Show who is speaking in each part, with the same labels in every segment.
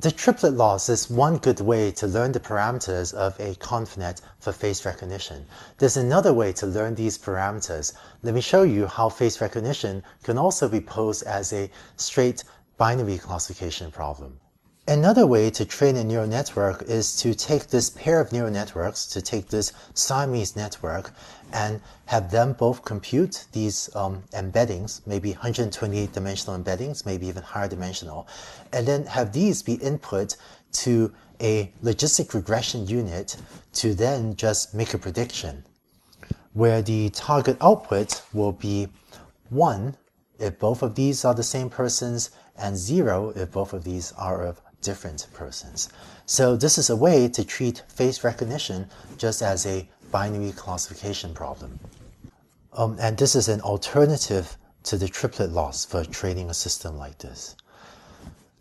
Speaker 1: The triplet loss is one good way to learn the parameters of a ConvNet for face recognition. There's another way to learn these parameters. Let me show you how face recognition can also be posed as a straight binary classification problem. Another way to train a neural network is to take this pair of neural networks, to take this Siamese network, and have them both compute these embeddings, maybe 128-dimensional embeddings, maybe even higher dimensional, and then have these be input to a logistic regression unit to then just make a prediction, where the target output will be 1 if both of these are the same persons, and 0 if both of these are of different persons. So this is a way to treat face recognition just as a binary classification problem. And this is an alternative to the triplet loss for training a system like this.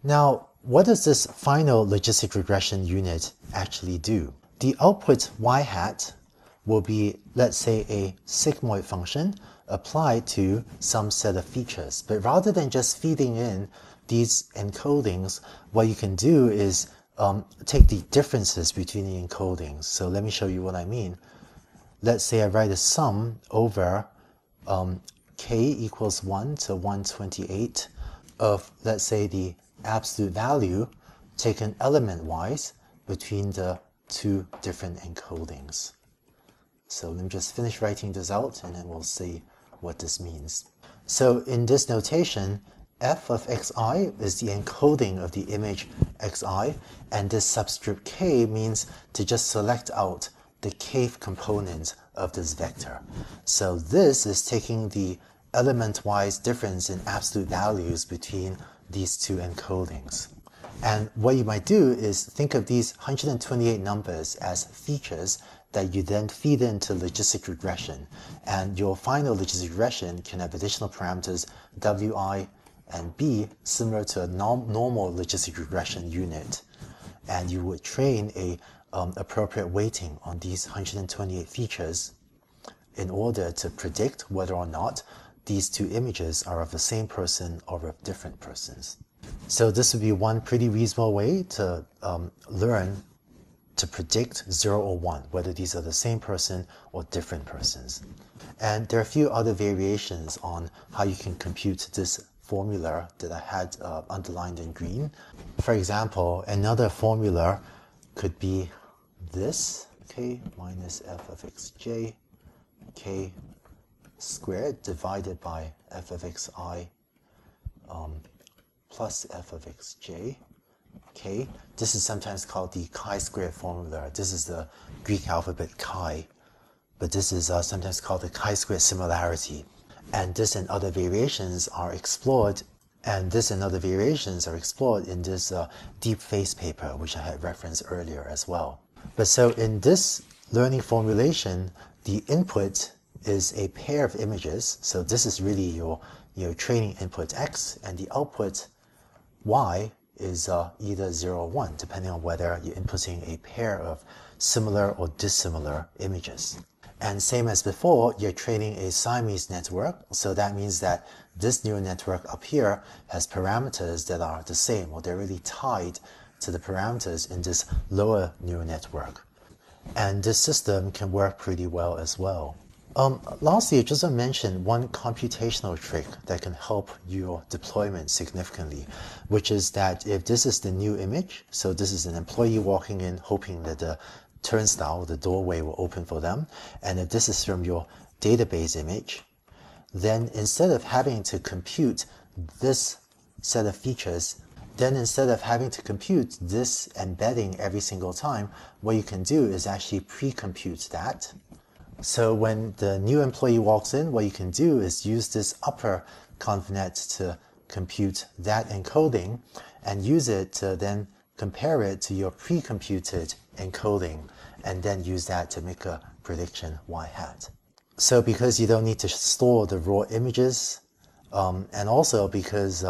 Speaker 1: Now, what does this final logistic regression unit actually do? The output y hat will be, let's say, a sigmoid function applied to some set of features. But rather than just feeding in these encodings, what you can do is take the differences between the encodings. So let me show you what I mean. Let's say I write a sum over k equals 1 to 128 of, let's say, the absolute value taken element-wise between the two different encodings. So let me just finish writing this out and then we'll see what this means. So in this notation, f of xi is the encoding of the image xi, and this subscript k means to just select out the kth component of this vector. So this is taking the element-wise difference in absolute values between these two encodings. And what you might do is think of these 128 numbers as features that you then feed into logistic regression. And your final logistic regression can have additional parameters wi and b similar to a normal logistic regression unit. And you would train a appropriate weighting on these 128 features in order to predict whether or not these two images are of the same person or of different persons. So this would be one pretty reasonable way to learn to predict 0 or 1, whether these are the same person or different persons. And there are a few other variations on how you can compute this formula that I had underlined in green. For example, another formula could be this, k minus f of xj, k squared divided by f of xi plus f of xj, k. This is sometimes called the chi-squared formula. This is the Greek alphabet chi, but this is sometimes called the chi-squared similarity. And this and other variations are explored, in this deep face paper, which I had referenced earlier as well. But so in this learning formulation, the input is a pair of images. So this is really your training input x, and the output y is either 0 or 1, depending on whether you're inputting a pair of similar or dissimilar images. And same as before, you're training a Siamese network, so that means that this neural network up here has parameters that are the same, or they're really tied to the parameters in this lower neural network. And this system can work pretty well as well. Lastly, I just want to mention one computational trick that can help your deployment significantly, which is that if this is the new image, so this is an employee walking in hoping that the turnstile, the doorway will open for them, and if this is from your database image, then instead of having to compute this set of features, then instead of having to compute this embedding every single time, what you can do is actually pre-compute that. So when the new employee walks in, what you can do is use this upper ConvNet to compute that encoding and use it to then compare it to your pre-computed encoding and then use that to make a prediction y hat. So because you don't need to store the raw images, and also because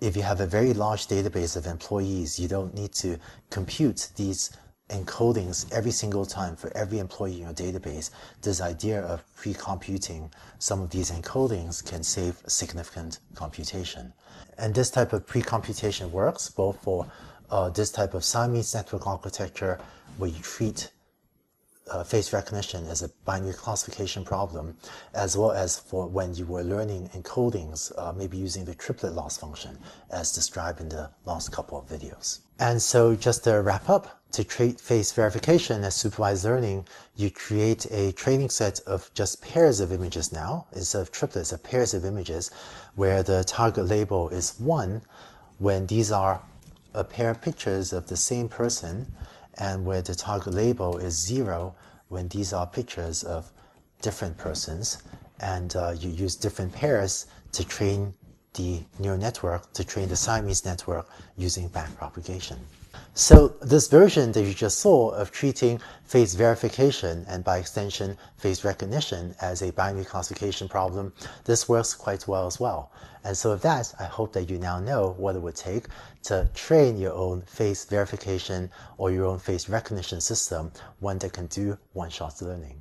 Speaker 1: if you have a very large database of employees, you don't need to compute these encodings every single time for every employee in your database. This idea of pre-computing some of these encodings can save significant computation. And this type of pre-computation works both for this type of Siamese network architecture where you treat face recognition as a binary classification problem, as well as for when you were learning encodings, maybe using the triplet loss function as described in the last couple of videos. And so just to wrap up, to treat face verification as supervised learning, you create a training set of just pairs of images now, instead of triplets, of pairs of images, where the target label is 1 when these are a pair of pictures of the same person, and where the target label is 0 when these are pictures of different persons, and you use different pairs to train the neural network, to train the Siamese network using backpropagation. So this version that you just saw of treating face verification and by extension face recognition as a binary classification problem, this works quite well as well. And so with that, I hope that you now know what it would take to train your own face verification or your own face recognition system, one that can do one-shot learning.